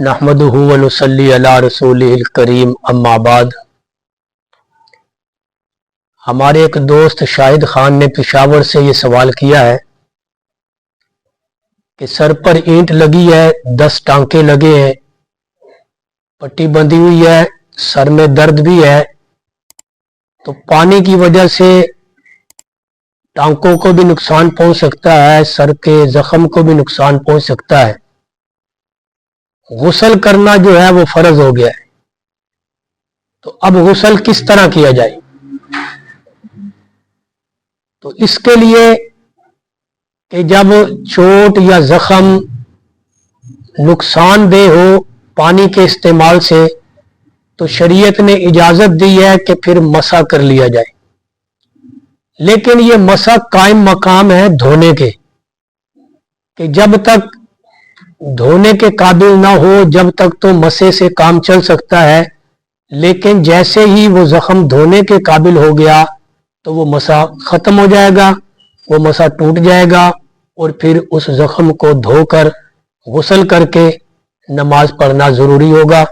नहमदुहु व नुसल्ली अला रसूलिहिल करीम अम्मा बाद। हमारे एक दोस्त शाहिद खान ने पेशावर से ये सवाल किया है कि सर पर ईंट लगी है, 10 टांके लगे हैं, पट्टी बंधी हुई है, सर में दर्द भी है, तो पानी की वजह से टांकों को भी नुकसान पहुंच सकता है, सर के जख्म को भी नुकसान पहुंच सकता है। गुस्ल करना जो है वो फर्ज हो गया है, तो अब गुस्ल किस तरह किया जाए? तो इसके लिए कि जब चोट या जख्म नुकसानदेह हो पानी के इस्तेमाल से, तो शरीयत ने इजाजत दी है कि फिर मसा कर लिया जाए। लेकिन ये मसा कायम मकाम है धोने के, कि जब तक धोने के काबिल ना हो जब तक तो मसे से काम चल सकता है, लेकिन जैसे ही वो जख्म धोने के काबिल हो गया तो वो मसा खत्म हो जाएगा, वो मसा टूट जाएगा और फिर उस जख्म को धोकर गुस्ल करके नमाज पढ़ना जरूरी होगा।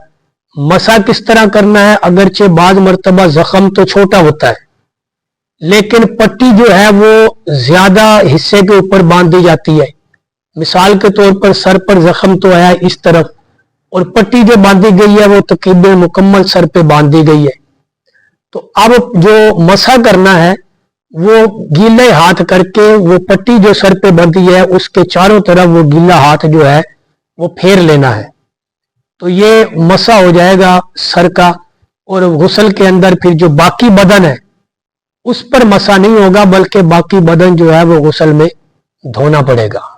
मसा किस तरह करना है? अगरचे बाज मर्तबा जख्म तो छोटा होता है, लेकिन पट्टी जो है वो ज्यादा हिस्से के ऊपर बांध दी जाती है। मिसाल के तौर पर सर पर जख्म तो आया इस तरफ, और पट्टी जो बांधी गई है वो तकरीबन मुकम्मल सर पे बांध दी गई है। तो अब जो मसा करना है वो गीले हाथ करके वो पट्टी जो सर पे बंधी है उसके चारों तरफ वो गीला हाथ जो है वो फेर लेना है, तो ये मसा हो जाएगा सर का। और गुस्ल के अंदर फिर जो बाकी बदन है उस पर मसा नहीं होगा, बल्कि बाकी बदन जो है वो गुस्ल में धोना पड़ेगा।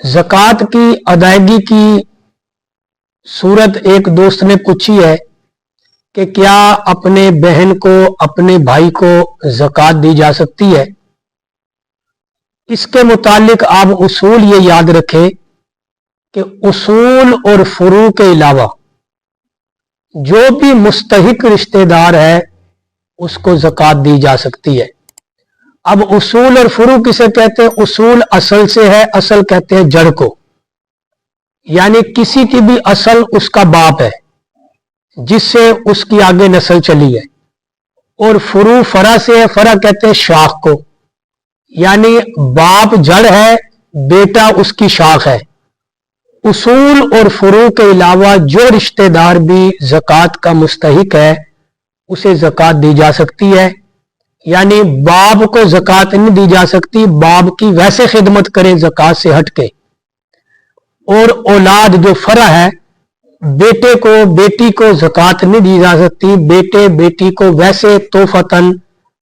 ज़कात की अदायगी की सूरत एक दोस्त ने पूछी है कि क्या अपने बहन को अपने भाई को ज़कात दी जा सकती है? इसके मुतालिक आप उसूल ये याद रखें कि उसूल और फुरू के अलावा जो भी मुस्तहिक रिश्तेदार है उसको ज़कात दी जा सकती है। अब उसूल और फुरू किसे कहते हैं? उसूल असल से है, असल कहते हैं जड़ को, यानी किसी की भी असल उसका बाप है जिससे उसकी आगे नस्ल चली है। और फुरू फरा से है, फरा कहते हैं शाख को, यानी बाप जड़ है, बेटा उसकी शाख है। उसूल और फुरू के अलावा जो रिश्तेदार भी ज़कात का मुस्तहिक है उसे ज़कात दी जा सकती है। यानी बाप को ज़कात नहीं दी जा सकती, बाप की वैसे खिदमत करे ज़कात से हटके। और औलाद जो फरा है, बेटे को बेटी को ज़कात नहीं दी जा सकती, बेटे बेटी को वैसे तोहफतन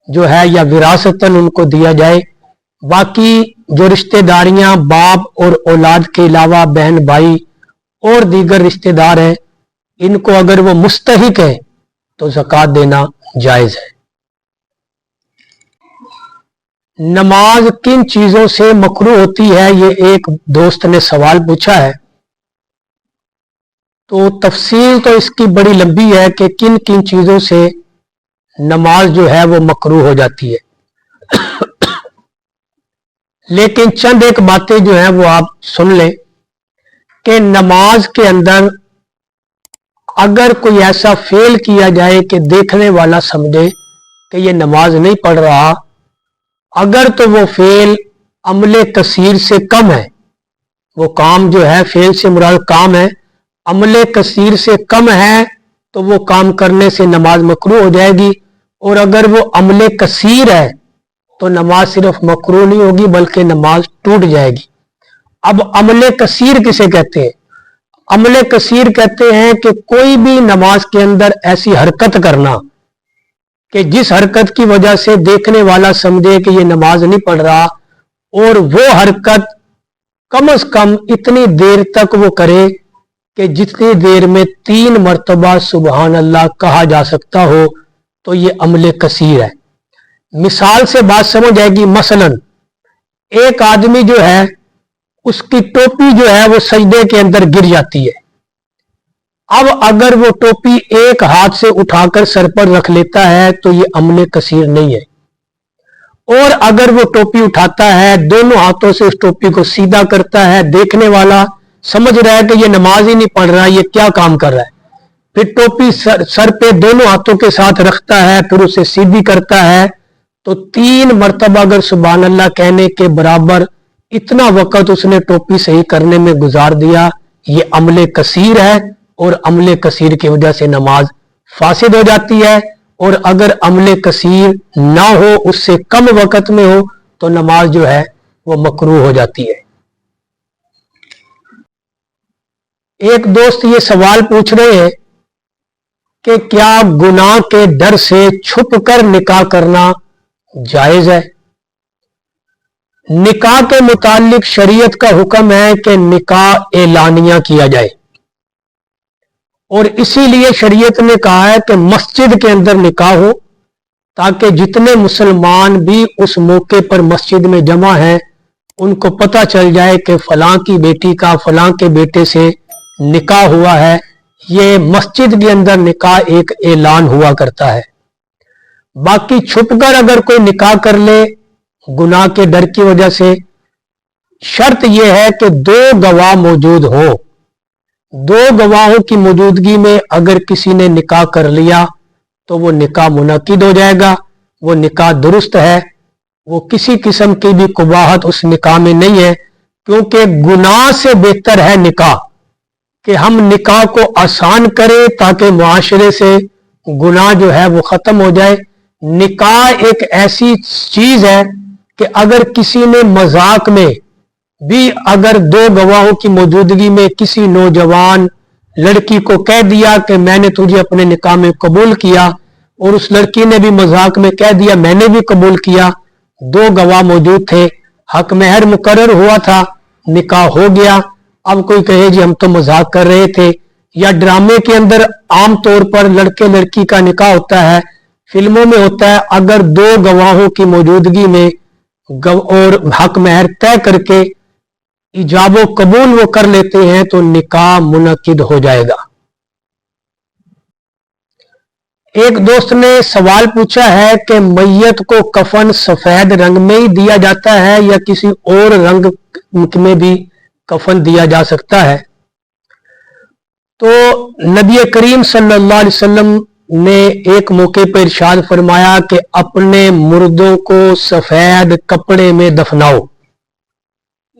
जो है या विरासतन उनको दिया जाए। बाकी जो रिश्तेदारियां बाप और औलाद के अलावा बहन भाई और दीगर रिश्तेदार हैं, इनको अगर वो मुस्तहिक है तो ज़कात देना जायज़ है। नमाज किन चीजों से मकरूह होती है, ये एक दोस्त ने सवाल पूछा है। तो तफसील तो इसकी बड़ी लंबी है कि किन किन चीजों से नमाज जो है वो मकरूह हो जाती है। लेकिन चंद एक बातें जो है वो आप सुन लें कि नमाज के अंदर अगर कोई ऐसा फेल किया जाए कि देखने वाला समझे कि ये नमाज नहीं पढ़ रहा, अगर तो वो फेल अमले कसीर से कम है, वो काम जो है फेल से मुराद काम है, अमले कसीर से कम है तो वो काम करने से नमाज मकरूह हो जाएगी। और अगर वो अमले कसीर है तो नमाज सिर्फ मकरूह नहीं होगी बल्कि नमाज टूट जाएगी। अब अमले कसीर किसे कहते हैं? अमले कसीर कहते हैं कि कोई भी नमाज के अंदर ऐसी हरकत करना कि जिस हरकत की वजह से देखने वाला समझे कि ये नमाज नहीं पढ़ रहा, और वो हरकत कम से कम इतनी देर तक वो करे कि जितनी देर में 3 मरतबा सुबहान अल्लाह कहा जा सकता हो, तो ये अमले कसीर है। मिसाल से बात समझ आएगी। मसलन एक आदमी जो है उसकी टोपी जो है वो सजदे के अंदर गिर जाती है। अब अगर वो टोपी एक हाथ से उठाकर सर पर रख लेता है तो ये अमले कसीर नहीं है। और अगर वो टोपी उठाता है, दोनों हाथों से उस टोपी को सीधा करता है, देखने वाला समझ रहा है कि ये नमाज ही नहीं पढ़ रहा, ये क्या काम कर रहा है। फिर टोपी सर पे दोनों हाथों के साथ रखता है, फिर उसे सीधी करता है, तो 3 मरतबा अगर सुभान अल्लाह कहने के बराबर इतना वक्त उसने टोपी सही करने में गुजार दिया, ये अमले कसीर है, और अमले कसीर की वजह से नमाज फासिद हो जाती है। और अगर अमले कसीर ना हो, उससे कम वक्त में हो, तो नमाज जो है वो मकरूह हो जाती है। एक दोस्त ये सवाल पूछ रहे हैं कि क्या गुनाह के डर से छुप कर निकाह करना जायज है। निकाह के मुतालिक शरीयत का हुक्म है कि निकाह एलानिया किया जाए, और इसीलिए शरीयत ने कहा है कि मस्जिद के अंदर निकाह हो, ताकि जितने मुसलमान भी उस मौके पर मस्जिद में जमा हैं उनको पता चल जाए कि फलां की बेटी का फलां के बेटे से निकाह हुआ है। ये मस्जिद के अंदर निकाह एक ऐलान हुआ करता है। बाकी छुपकर अगर कोई निकाह कर ले गुनाह के डर की वजह से, शर्त यह है कि 2 गवाह मौजूद हो। 2 गवाहों की मौजूदगी में अगर किसी ने निकाह कर लिया तो वो निकाह मुनक्किद हो जाएगा, वो निकाह दुरुस्त है, वो किसी किस्म की भी कुबाहत उस निकाह में नहीं है। क्योंकि गुनाह से बेहतर है निकाह, कि हम निकाह को आसान करें ताकि मुआशरे से गुनाह जो है वो खत्म हो जाए। निकाह एक ऐसी चीज है कि अगर किसी ने मजाक में भी अगर 2 गवाहों की मौजूदगी में किसी नौजवान लड़की को कह दिया कि मैंने तुझे अपने निकाह में कबूल किया, और उस लड़की ने भी मजाक में कह दिया मैंने भी कबूल किया, 2 गवाह मौजूद थे, हक महर मुकर्रर हुआ था, निकाह हो गया। अब कोई कहे जी हम तो मजाक कर रहे थे, या ड्रामे के अंदर आम तौर पर लड़के लड़की का निकाह होता है, फिल्मों में होता है, अगर 2 गवाहों की मौजूदगी में और हक महर तय करके इजाबो कबूल वो कर लेते हैं तो निकाह मुनक्किद हो जाएगा। एक दोस्त ने सवाल पूछा है कि मैयत को कफन सफेद रंग में ही दिया जाता है या किसी और रंग में भी कफन दिया जा सकता है। तो नबी करीम सल्लल्लाहु अलैहि वसल्लम ने एक मौके पर इरशाद फरमाया कि अपने मुर्दों को सफेद कपड़े में दफनाओ।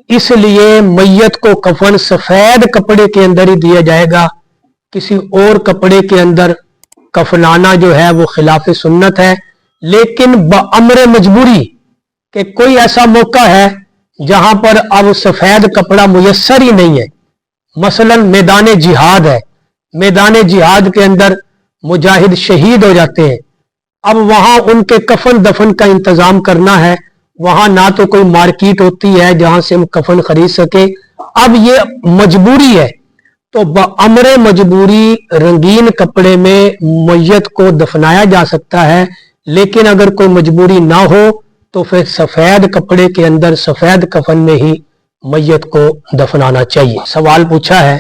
इसलिए मैयत को कफन सफेद कपड़े के अंदर ही दिया जाएगा, किसी और कपड़े के अंदर कफनाना जो है वो खिलाफ सुन्नत है। लेकिन बअमर मजबूरी कि कोई ऐसा मौका है जहां पर अब सफेद कपड़ा मुयस्सर ही नहीं है, मसलन मैदान जिहाद है, मैदान जिहाद के अंदर मुजाहिद शहीद हो जाते हैं, अब वहां उनके कफन दफन का इंतजाम करना है, वहां ना तो कोई मार्केट होती है जहां से हम कफन खरीद सके, अब ये मजबूरी है, तो बअमर मजबूरी रंगीन कपड़े में मैयत को दफनाया जा सकता है। लेकिन अगर कोई मजबूरी ना हो तो फिर सफेद कपड़े के अंदर सफेद कफन में ही मैयत को दफनाना चाहिए। सवाल पूछा है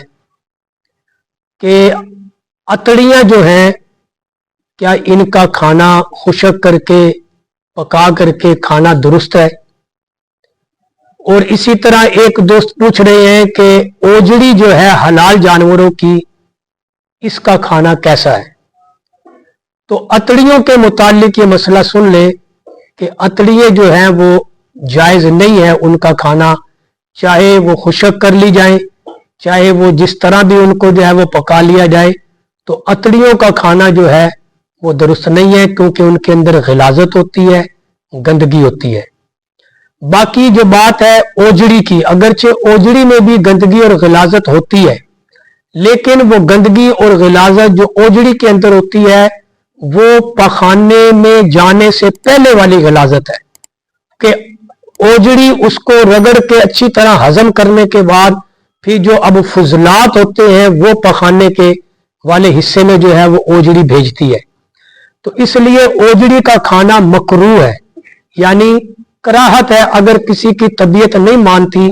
कि अतड़ियां जो हैं क्या इनका खाना खुशक करके पका करके खाना दुरुस्त है। और इसी तरह एक दोस्त पूछ रहे हैं कि ओजड़ी जो है हलाल जानवरों की, इसका खाना कैसा है। तो अतड़ियों के मुतालिक ये मसला सुन ले कि अतड़ियाँ जो हैं वो जायज़ नहीं है उनका खाना, चाहे वो खुशक कर ली जाए, चाहे वो जिस तरह भी उनको जो है वो पका लिया जाए, तो अतड़ियों का खाना जो है वो दुरुस्त नहीं है, क्योंकि उनके अंदर गिलाजत होती है, गंदगी होती है। बाकी जो बात है ओजड़ी की, अगरचे ओजड़ी में भी गंदगी और गिलाजत होती है, लेकिन वो गंदगी और गिलाजत जो ओजड़ी के अंदर होती है वो पखाने में जाने से पहले वाली गिलाजत है कि ओजड़ी उसको रगड़ के अच्छी तरह हजम करने के बाद फिर जो अब फुजलात होते हैं वो पखाने के वाले हिस्से में जो है वो ओजड़ी भेजती है। तो इसलिए ओजड़ी का खाना मकरूह है, यानी कराहत है। अगर किसी की तबीयत नहीं मानती,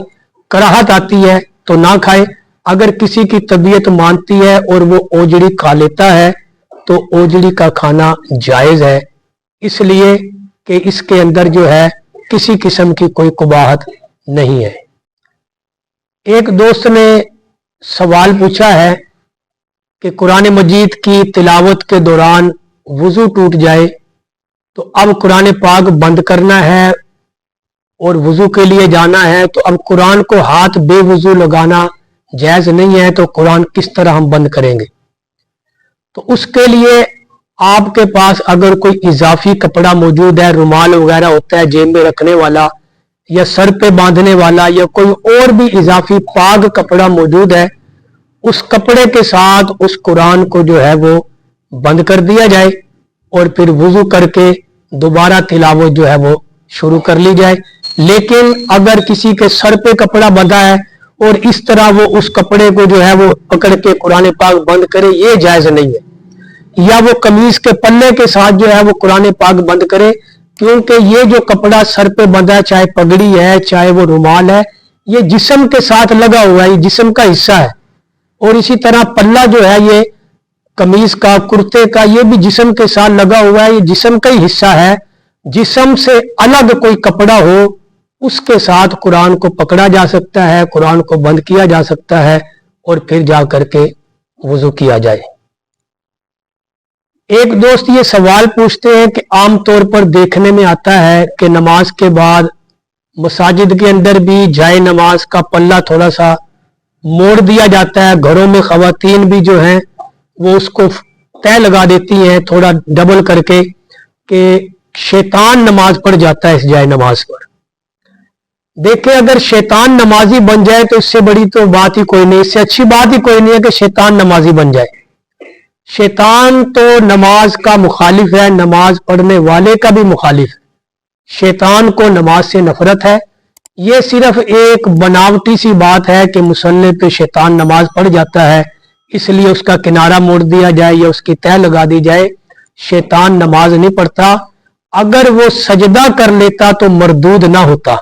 कराहत आती है तो ना खाए। अगर किसी की तबीयत मानती है और वो ओजड़ी खा लेता है तो ओजड़ी का खाना जायज है, इसलिए कि इसके अंदर जो है किसी किस्म की कोई कुबाहत नहीं है। एक दोस्त ने सवाल पूछा है कि कुरान मजीद की तिलावत के दौरान वुजू टूट जाए तो अब कुरान पाक बंद करना है और वुजू के लिए जाना है, तो अब कुरान को हाथ बेवुजू लगाना जायज नहीं है, तो कुरान किस तरह हम बंद करेंगे। तो उसके लिए आपके पास अगर कोई इजाफी कपड़ा मौजूद है, रुमाल वगैरह होता है जेब में रखने वाला, या सर पे बांधने वाला, या कोई और भी इजाफी पाक कपड़ा मौजूद है, उस कपड़े के साथ उस कुरान को जो है वो बंद कर दिया जाए और फिर वुजू करके दोबारा तिलावत जो है वो शुरू कर ली जाए। लेकिन अगर किसी के सर पे कपड़ा बंधा है और इस तरह वो उस कपड़े को जो है वो पकड़ के कुरान पाक बंद करे, ये जायज नहीं है। या वो कमीज के पल्ले के साथ जो है वो कुरान पाक बंद करे, क्योंकि ये जो कपड़ा सर पे बंधा है, चाहे पगड़ी है चाहे वो रुमाल है, ये जिस्म के साथ लगा हुआ है, ये जिस्म का हिस्सा है। और इसी तरह पल्ला जो है ये कमीज का, कुर्ते का, ये भी जिस्म के साथ लगा हुआ है, ये जिस्म का ही हिस्सा है। जिस्म से अलग कोई कपड़ा हो उसके साथ कुरान को पकड़ा जा सकता है, कुरान को बंद किया जा सकता है और फिर जा करके वुजू किया जाए। एक दोस्त ये सवाल पूछते हैं कि आमतौर पर देखने में आता है कि नमाज के बाद मसाजिद के अंदर भी जाए नमाज का पल्ला थोड़ा सा मोड़ दिया जाता है। घरों में खवातीन भी जो हैं वो उसको तय लगा देती हैं थोड़ा डबल करके कि शैतान नमाज पढ़ जाता है इस जाए नमाज पर। देखें, अगर शैतान नमाजी बन जाए तो इससे बड़ी तो बात ही कोई नहीं, इससे अच्छी बात ही कोई नहीं है कि शैतान नमाजी बन जाए। शैतान तो नमाज का मुखालिफ है, नमाज पढ़ने वाले का भी मुखालिफ है। शैतान को नमाज से नफरत है। ये सिर्फ एक बनावटी सी बात है कि मुसल्ले पे शैतान नमाज पढ़ जाता है इसलिए उसका किनारा मोड़ दिया जाए या उसकी तह लगा दी जाए। शैतान नमाज नहीं पढ़ता, अगर वो सजदा कर लेता तो मरदूद ना होता,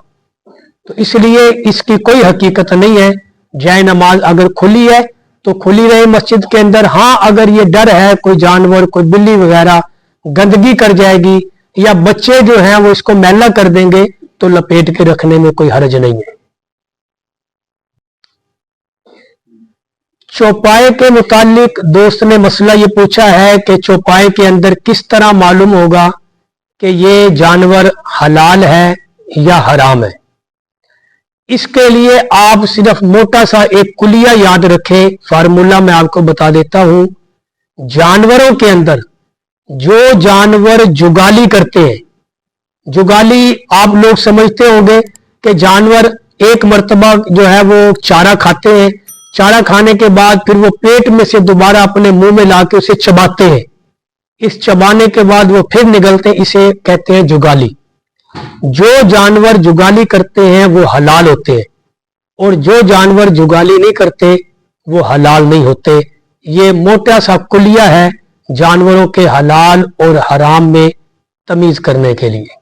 तो इसलिए इसकी कोई हकीकत नहीं है। जाए नमाज अगर खुली है तो खुली रहे मस्जिद के अंदर। हाँ, अगर ये डर है कोई जानवर, कोई बिल्ली वगैरह गंदगी कर जाएगी या बच्चे जो हैं वो इसको मैला कर देंगे, तो लपेट के रखने में कोई हर्ज नहीं है। चौपाए के मुतालिक दोस्त ने मसला ये पूछा है कि चौपाए के अंदर किस तरह मालूम होगा कि ये जानवर हलाल है या हराम है। इसके लिए आप सिर्फ मोटा सा एक कुलिया याद रखें, फार्मूला मैं आपको बता देता हूं। जानवरों के अंदर जो जानवर जुगाली करते हैं, जुगाली आप लोग समझते होंगे कि जानवर एक मर्तबा जो है वो चारा खाते हैं, चारा खाने के बाद फिर वो पेट में से दोबारा अपने मुंह में लाके उसे चबाते हैं। इस चबाने के बाद वो फिर निगलते हैं, इसे कहते हैं जुगाली। जो जानवर जुगाली करते हैं वो हलाल होते हैं और जो जानवर जुगाली नहीं करते वो हलाल नहीं होते। ये मोटा सा कुलिया है जानवरों के हलाल और हराम में तमीज करने के लिए।